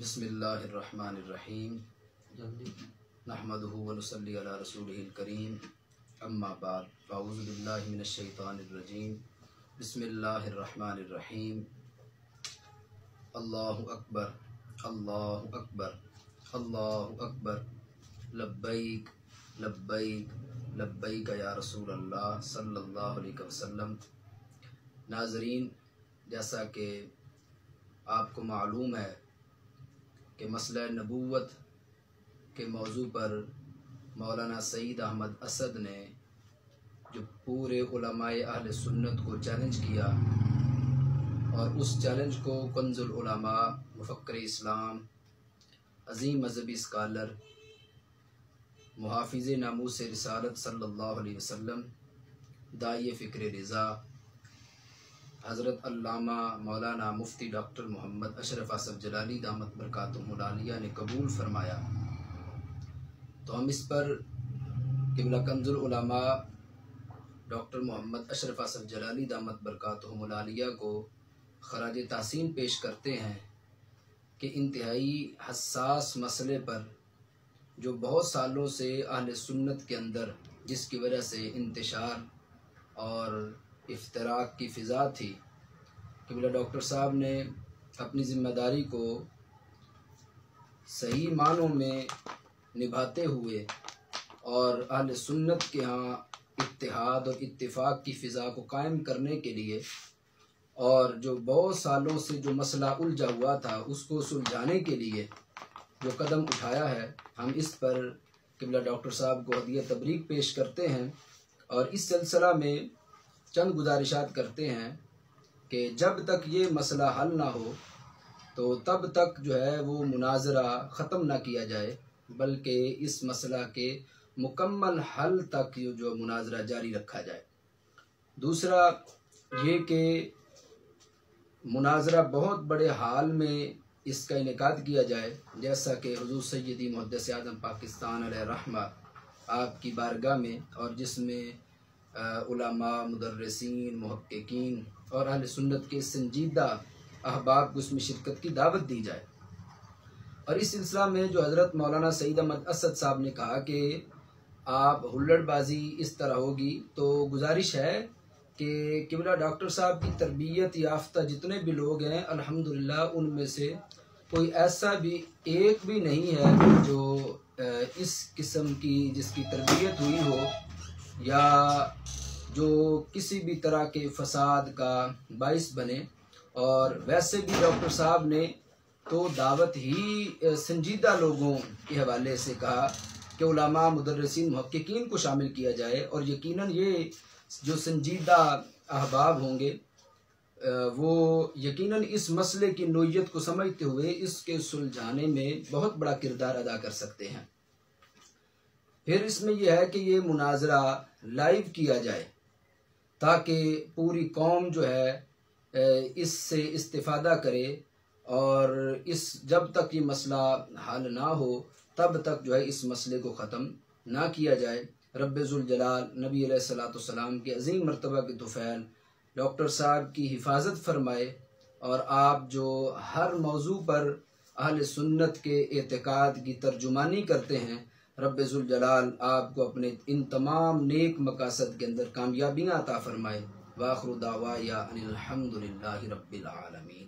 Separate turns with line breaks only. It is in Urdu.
بسم اللہ الرحمن الرحیم نحمدہ ونصلی علی رسولہ الکریم اما بعد فاعوذ باللہ من الشیطان الرجیم بسم اللہ الرحمن الرحیم اللہ اکبر اللہ اکبر اللہ اکبر لبیک لبیک لبیک یا رسول اللہ صلی اللہ علیہ وسلم۔ ناظرین، جیسا کہ آپ کو معلوم ہے کہ مسئلہ نبوت کے موضوع پر مولانا سعید احمد اسد نے جو پورے علماء اہل سنت کو چیلنج کیا، اور اس چیلنج کو کنز العلماء، مفکر اسلام، عظیم مذہبی اسکالر، محافظ ناموس رسالت صلی اللہ علیہ وسلم، داعی فکر رضا حضرت علامہ مولانا مفتی ڈاکٹر محمد اشرف اصف جلالی دامت برکاتہم العالیہ نے قبول فرمایا، تو ہم اس پر قبلہ کنز العلماء ڈاکٹر محمد اشرف اصف جلالی دامت برکاتہم العالیہ کو خراج تحسین پیش کرتے ہیں کہ انتہائی حساس مسئلے پر جو بہت سالوں سے اہل سنت کے اندر جس کی وجہ سے انتشار اور افتراق کی فضا تھی، قبلہ ڈاکٹر صاحب نے اپنی ذمہ داری کو صحیح معنوں میں نبھاتے ہوئے اور اہل سنت کے ہاں اتحاد اور اتفاق کی فضا کو قائم کرنے کے لیے، اور جو بہت سالوں سے جو مسئلہ الجھا ہوا تھا اس کو سلجھانے کے لیے جو قدم اٹھایا ہے، ہم اس پر قبلہ ڈاکٹر صاحب کو ہدیہ تبریک پیش کرتے ہیں، اور اس سلسلہ میں چند گزارشات کرتے ہیں کہ جب تک یہ مسئلہ حل نہ ہو تو تب تک جو ہے وہ مناظرہ ختم نہ کیا جائے، بلکہ اس مسئلہ کے مکمل حل تک جو مناظرہ جاری رکھا جائے۔ دوسرا یہ کہ مناظرہ بہت بڑے حال میں اس کا انعقاد کیا جائے، جیسا کہ حضور سیدی محدث اعظم پاکستان علیہ رحمہ آپ کی بارگاہ میں، اور جس میں علماء، مدرسین، محققین اور اہل سنت کے سنجیدہ احباب کو اس میں شرکت کی دعوت دی جائے۔ اور اس سلسلہ میں جو حضرت مولانا سعید احمد اسد صاحب نے کہا کہ آپ ہلڑ بازی اس طرح ہوگی، تو گزارش ہے کہ قبلہ ڈاکٹر صاحب کی تربیت یافتہ جتنے بھی لوگ ہیں الحمدللہ ان میں سے کوئی ایسا بھی ایک بھی نہیں ہے جو اس قسم کی جس کی تربیت ہوئی ہو یا جو کسی بھی طرح کے فساد کا باعث بنے۔ اور ویسے بھی ڈاکٹر صاحب نے تو دعوت ہی سنجیدہ لوگوں کے حوالے سے کہا کہ علماء، مدرسین، محققین کو شامل کیا جائے، اور یقیناً یہ جو سنجیدہ احباب ہوں گے وہ یقیناً اس مسئلے کی نوعیت کو سمجھتے ہوئے اس کے سلجھانے میں بہت بڑا کردار ادا کر سکتے ہیں۔ پھر اس میں یہ ہے کہ یہ مناظرہ لائیو کیا جائے تاکہ پوری قوم جو ہے اس سے استفادہ کرے، اور جب تک یہ مسئلہ حل نہ ہو تب تک جو ہے اس مسئلے کو ختم نہ کیا جائے۔ رب ذوالجلال نبی علیہ الصلوۃ والسلام کے عظیم مرتبہ کے طفیل ڈاکٹر صاحب کی حفاظت فرمائے، اور آپ جو ہر موضوع پر اہل سنت کے اعتقاد کی ترجمانی کرتے ہیں، رب ذوالجلال آپ کو اپنے ان تمام نیک مقاصد کے اندر کامیابیاں عطا فرمائے۔ وآخر دعوایا ان الحمد للہ رب العالمین۔